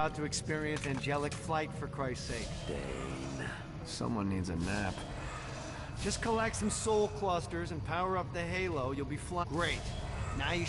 about to experience angelic flight, for Christ's sake. Dane. Someone needs a nap. Just collect some soul clusters and power up the halo. You'll be flying. Great. Now you...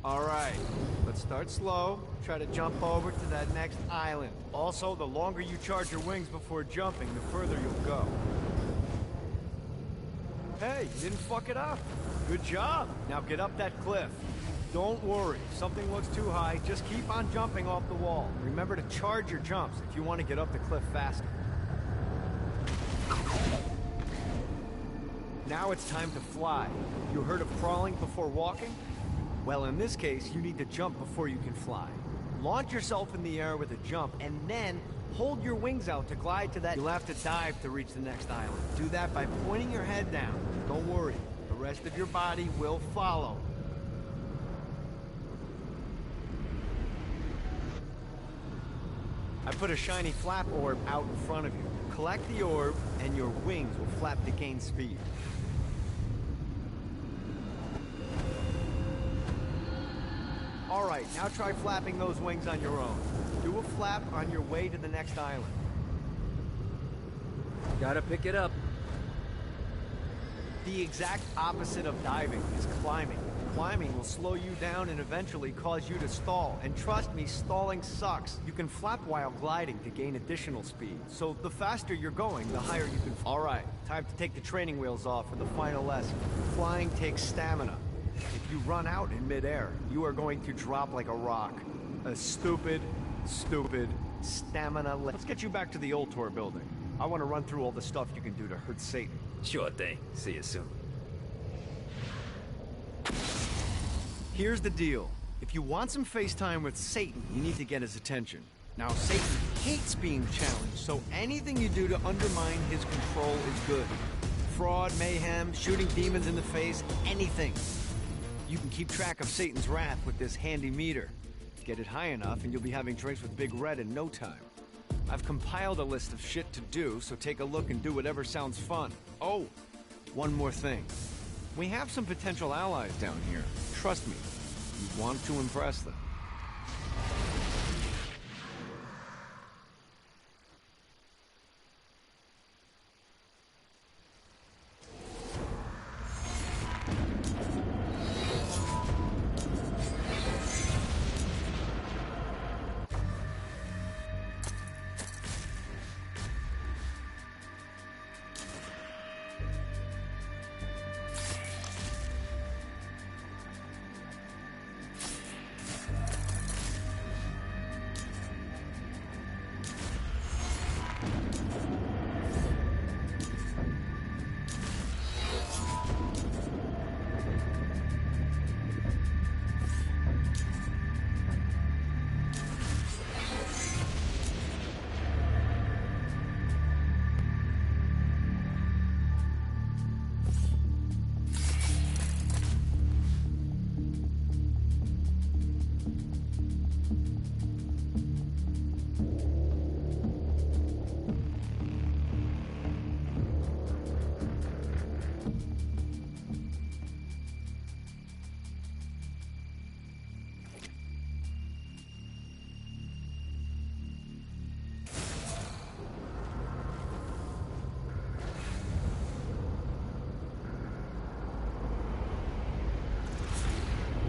Alright, let's start slow. Try to jump over to that next island. Also, the longer you charge your wings before jumping, the further you'll go. Hey, you didn't fuck it up. Good job. Now get up that cliff. Don't worry, if something looks too high, just keep on jumping off the wall. Remember to charge your jumps if you want to get up the cliff faster. Now it's time to fly. You heard of crawling before walking? Well, in this case, you need to jump before you can fly. Launch yourself in the air with a jump, and then hold your wings out to glide to that. You'll have to dive to reach the next island. Do that by pointing your head down. Don't worry, the rest of your body will follow. I put a shiny flap orb out in front of you. Collect the orb, and your wings will flap to gain speed. Alright, now try flapping those wings on your own. Do a flap on your way to the next island. Gotta pick it up. The exact opposite of diving is climbing. Climbing will slow you down and eventually cause you to stall. And trust me, stalling sucks. You can flap while gliding to gain additional speed. So the faster you're going, the higher you can... Alright, time to take the training wheels off for the final lesson. Flying takes stamina. If you run out in midair, you are going to drop like a rock. A stupid stamina. Let's get you back to the Ultor building. I want to run through all the stuff you can do to hurt Satan. Sure thing. See you soon. Here's the deal. If you want some FaceTime with Satan, you need to get his attention. Now, Satan hates being challenged, so anything you do to undermine his control is good. Fraud, mayhem, shooting demons in the face, anything. You can keep track of Satan's wrath with this handy meter. Get it high enough and you'll be having drinks with Big Red in no time. I've compiled a list of shit to do, so take a look and do whatever sounds fun. Oh, one more thing. We have some potential allies down here. Trust me, you want to impress them.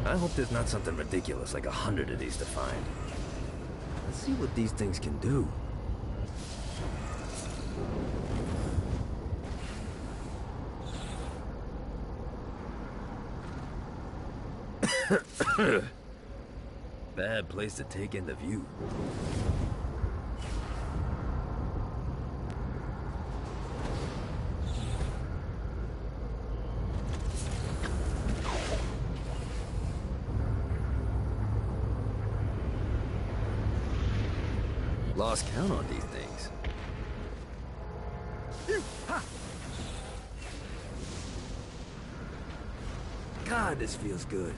I hope there's not something ridiculous like 100 of these to find. Let's see what these things can do. Bad place to take in the view. Lost count on these things. God, this feels good.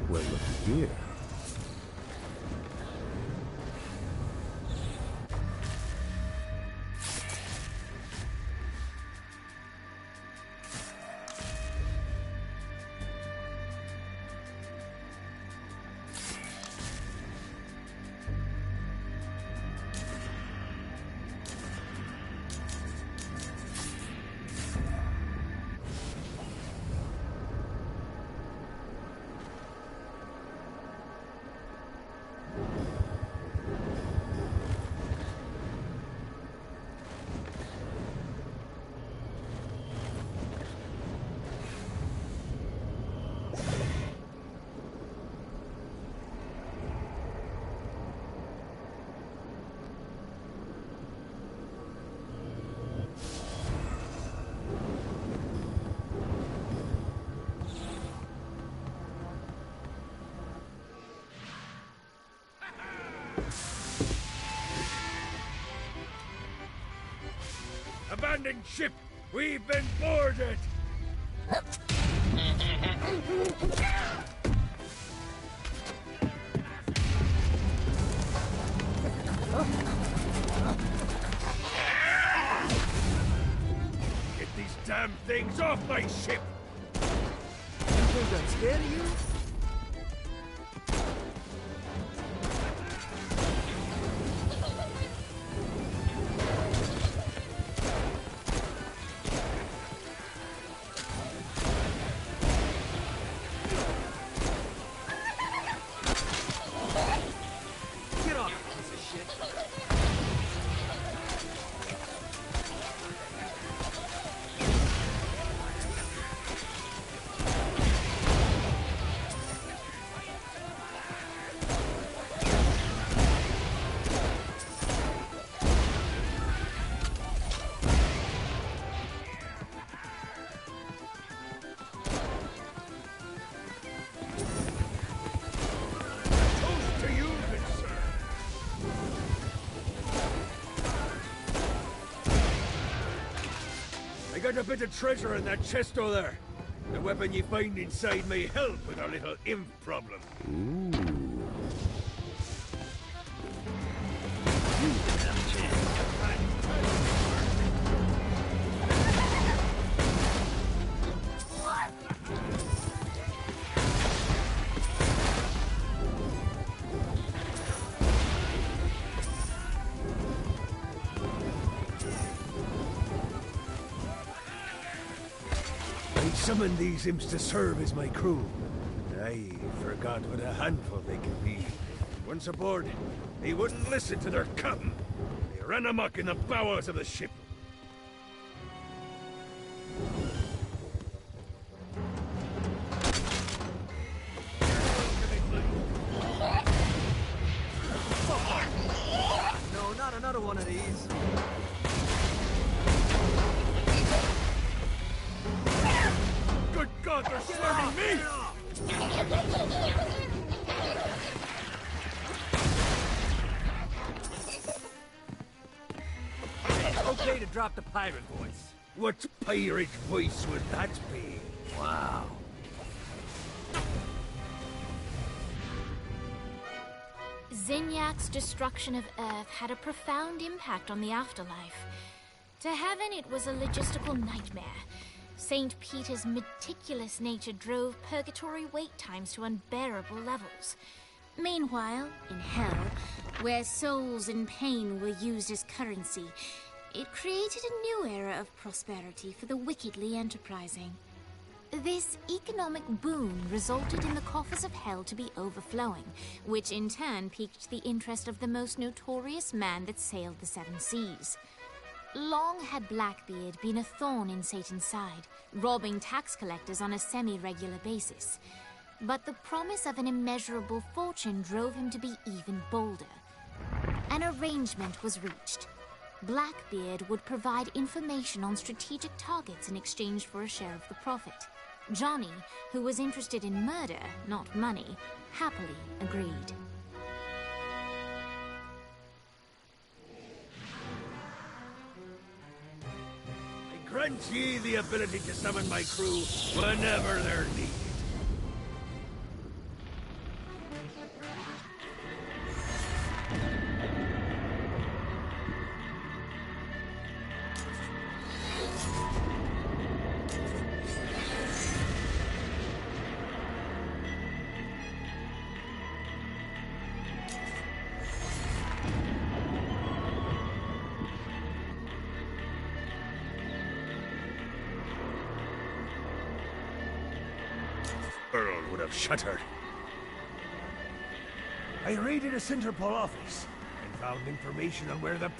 Well, looky here. Abandoned ship! We've been boarded! Get these damn things off my ship! You think I'm scared of you? Got a bit of treasure in that chest over there. The weapon you find inside may help with our little imp problem. Ooh. Summoned these imps to serve as my crew. I forgot what a handful they can be. Once aboard, they wouldn't listen to their captain. They ran amok in the bowels of the ship. No, not another one of these. Good God, they're swarming me! Okay to drop the pirate voice. What pirate voice would that be? Wow. Zinyak's destruction of Earth had a profound impact on the afterlife. To heaven, it was a logistical nightmare. St. Peter's meticulous nature drove purgatory wait times to unbearable levels. Meanwhile, in hell, where souls in pain were used as currency, it created a new era of prosperity for the wickedly enterprising. This economic boon resulted in the coffers of hell to be overflowing, which in turn piqued the interest of the most notorious man that sailed the seven seas. Long had Blackbeard been a thorn in Satan's side, robbing tax collectors on a semi-regular basis. But the promise of an immeasurable fortune drove him to be even bolder. An arrangement was reached. Blackbeard would provide information on strategic targets in exchange for a share of the profit. Johnny, who was interested in murder, not money, happily agreed. I grant ye the ability to summon my crew whenever they're needed. Earl would have shuddered. I raided a Centerpol office and found information on where the...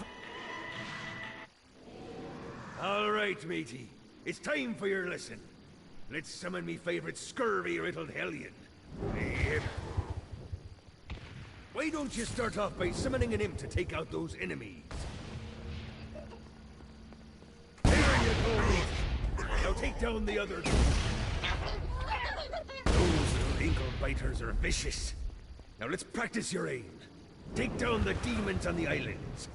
All right, matey. It's time for your lesson. Let's summon me favorite scurvy-riddled hellion. Yep. Why don't you start off by summoning an imp to take out those enemies? There you go! Now take down the other two. Those little ankle biters are vicious. Now let's practice your aim. Take down the demons on the islands.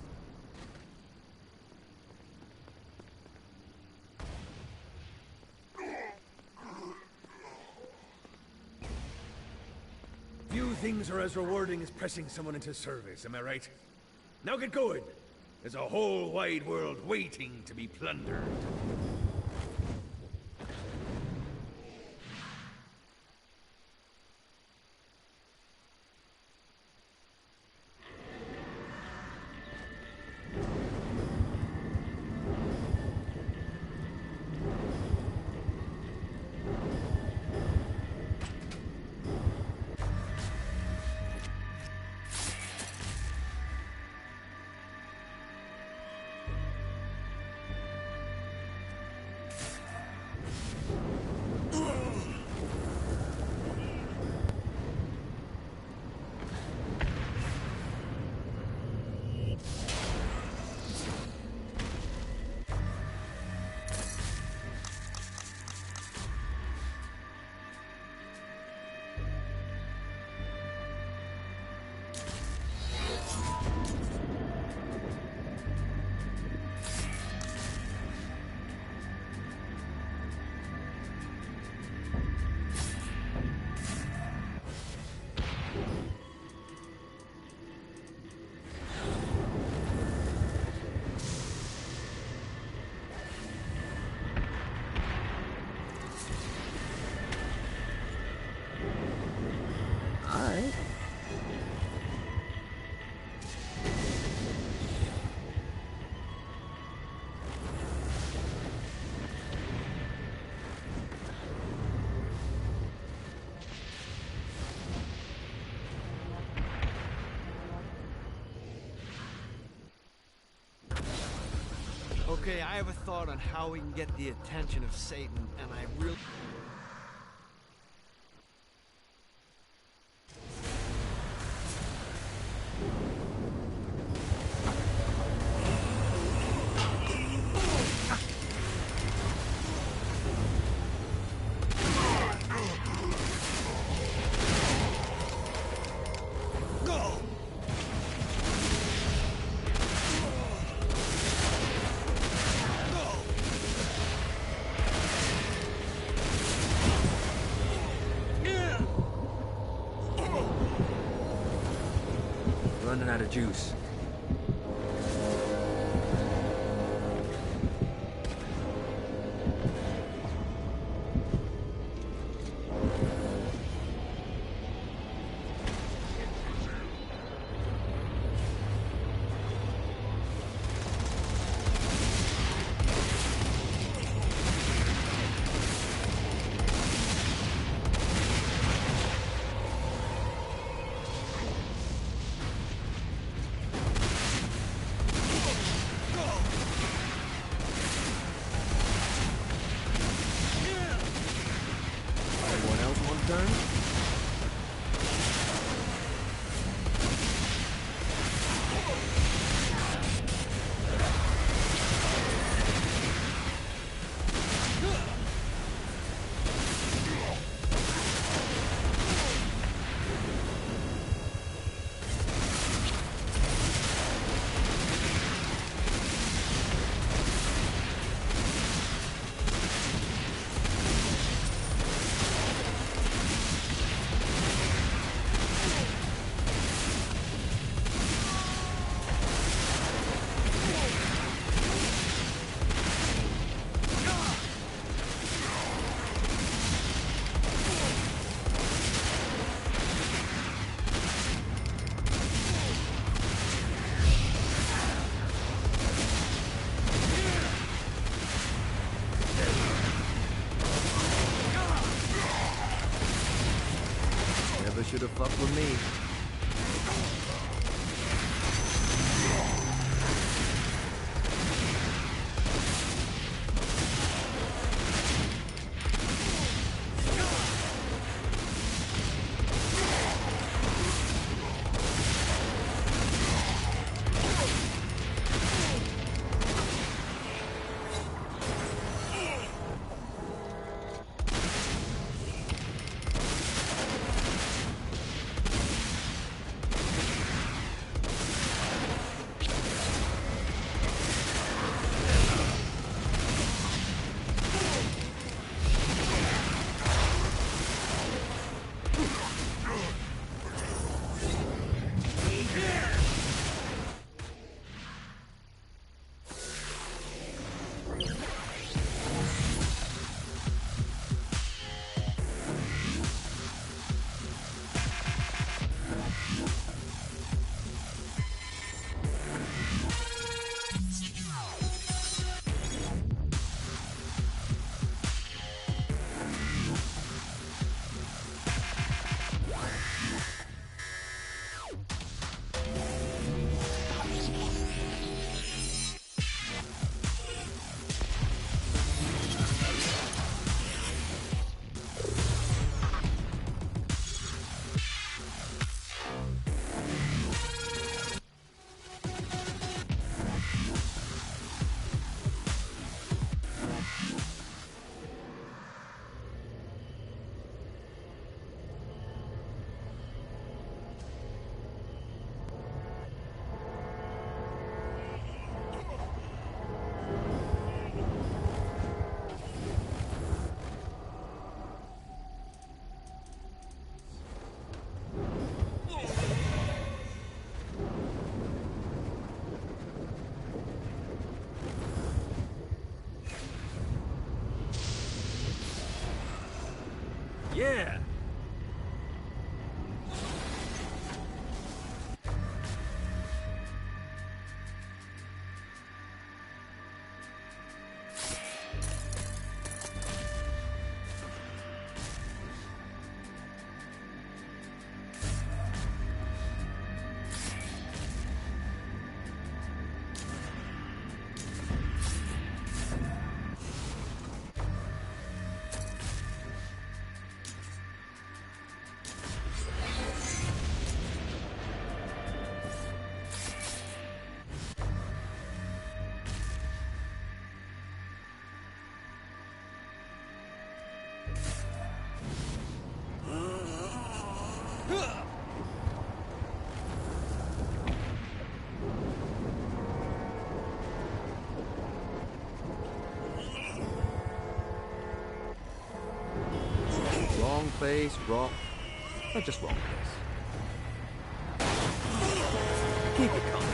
Few things are as rewarding as pressing someone into service, am I right? Now get going. There's a whole wide world waiting to be plundered. Okay, I have a thought on how we can get the attention of Satan, and I really... Running out of juice. fuck with me. Yeah! Wrong place, wrong... Not just wrong place. Keep it coming.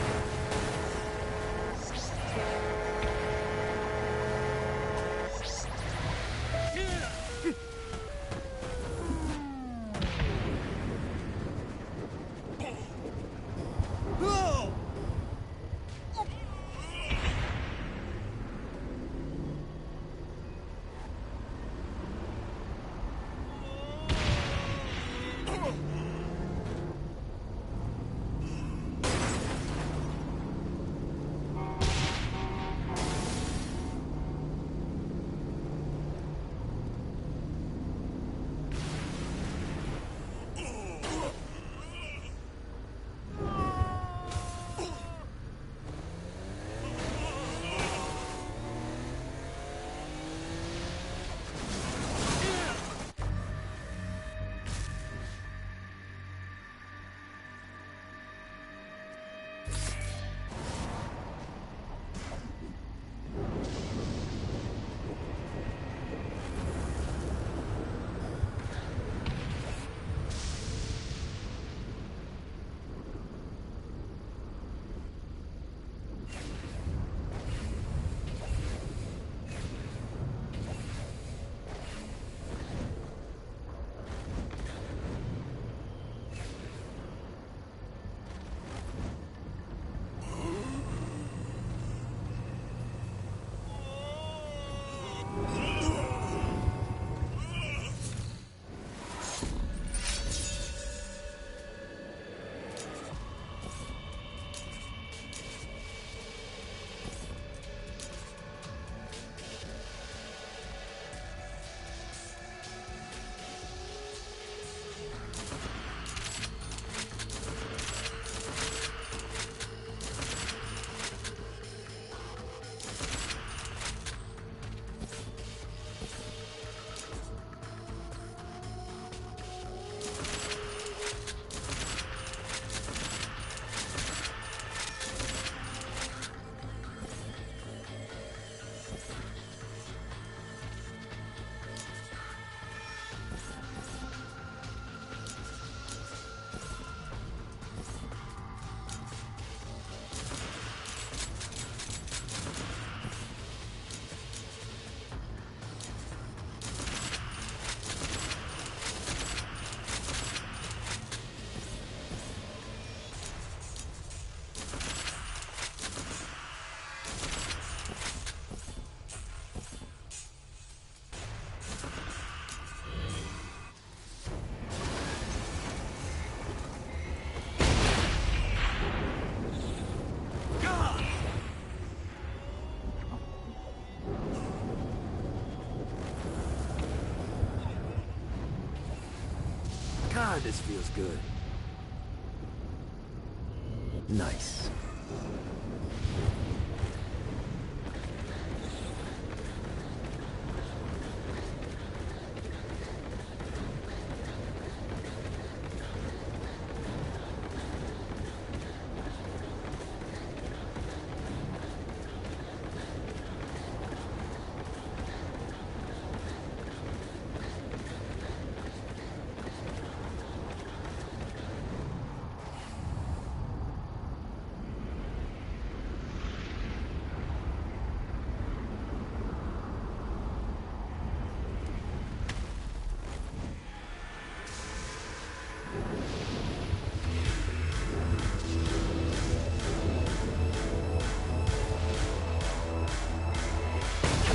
God, this feels good. Nice.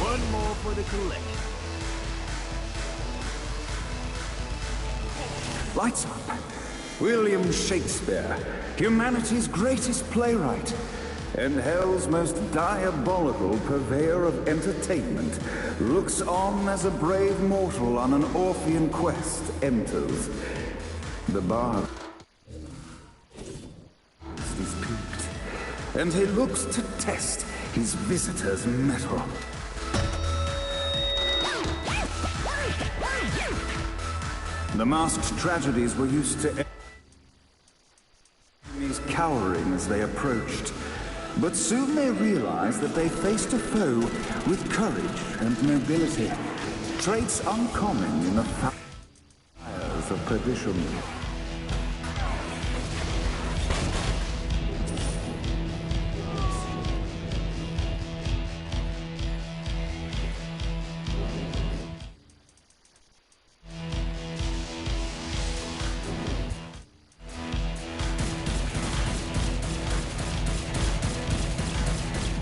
One more for the collection. Lights up. William Shakespeare, humanity's greatest playwright, and hell's most diabolical purveyor of entertainment, looks on as a brave mortal on an Orphean quest enters. The bard is peaked, and he looks to test his visitor's mettle. The masked tragedies were used to enemies cowering as they approached. But soon they realized that they faced a foe with courage and nobility, traits uncommon in the fires of perdition.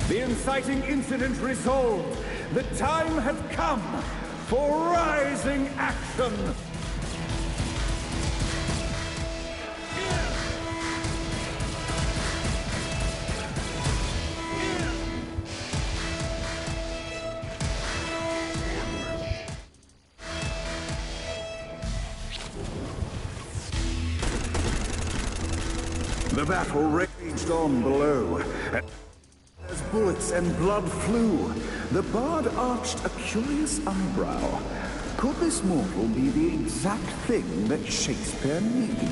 The inciting incident resolved. The time had come for rising action. The battle raged on below. As bullets and blood flew, the bard arched a curious eyebrow. Could this mortal be the exact thing that Shakespeare needed?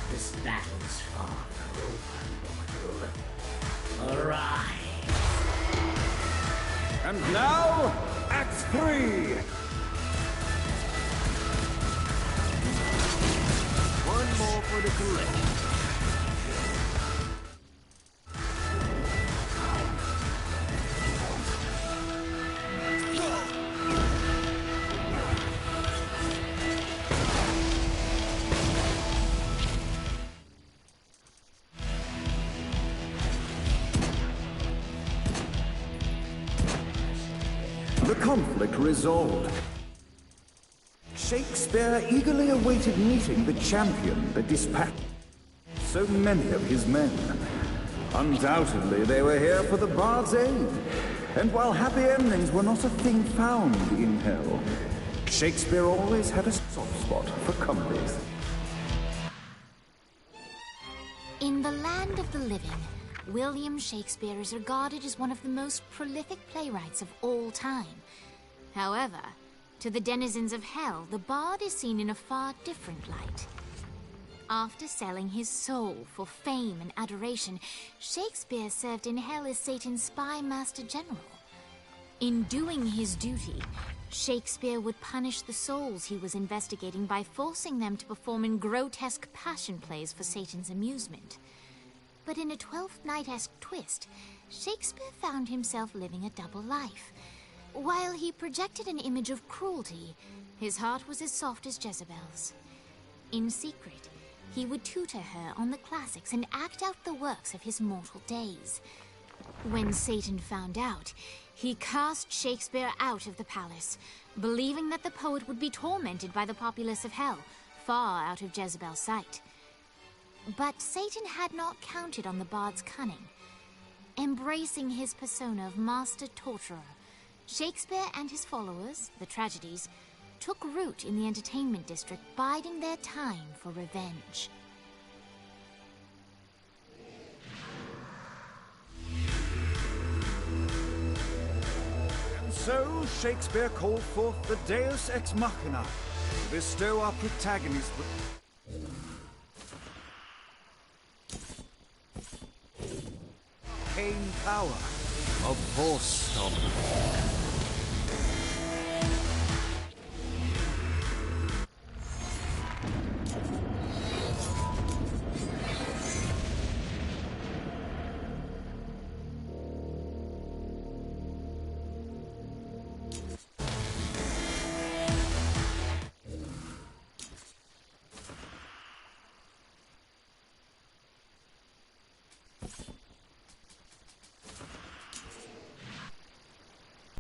This battle's far from over. Arise! And now, Act 3! One more for the collection. The conflict resolved. Shakespeare eagerly awaited meeting the champion that dispatched so many of his men. Undoubtedly, they were here for the bard's aid. And while happy endings were not a thing found in hell, Shakespeare always had a soft spot for comedies. In the land of the living, William Shakespeare is regarded as one of the most prolific playwrights of all time. However, to the denizens of hell, the bard is seen in a far different light. After selling his soul for fame and adoration, Shakespeare served in hell as Satan's spy master general. In doing his duty, Shakespeare would punish the souls he was investigating by forcing them to perform in grotesque passion plays for Satan's amusement. But in a Twelfth Night-esque twist, Shakespeare found himself living a double life. While he projected an image of cruelty, his heart was as soft as Jezebel's. In secret, he would tutor her on the classics and act out the works of his mortal days. When Satan found out, he cast Shakespeare out of the palace, believing that the poet would be tormented by the populace of hell, far out of Jezebel's sight. But Satan had not counted on the bard's cunning. embracing his persona of master torturer, Shakespeare and his followers, the Tragedies, took root in the entertainment district, biding their time for revenge. And so, Shakespeare called forth the Deus Ex Machina to bestow our protagonist with arcane power of Force Stone.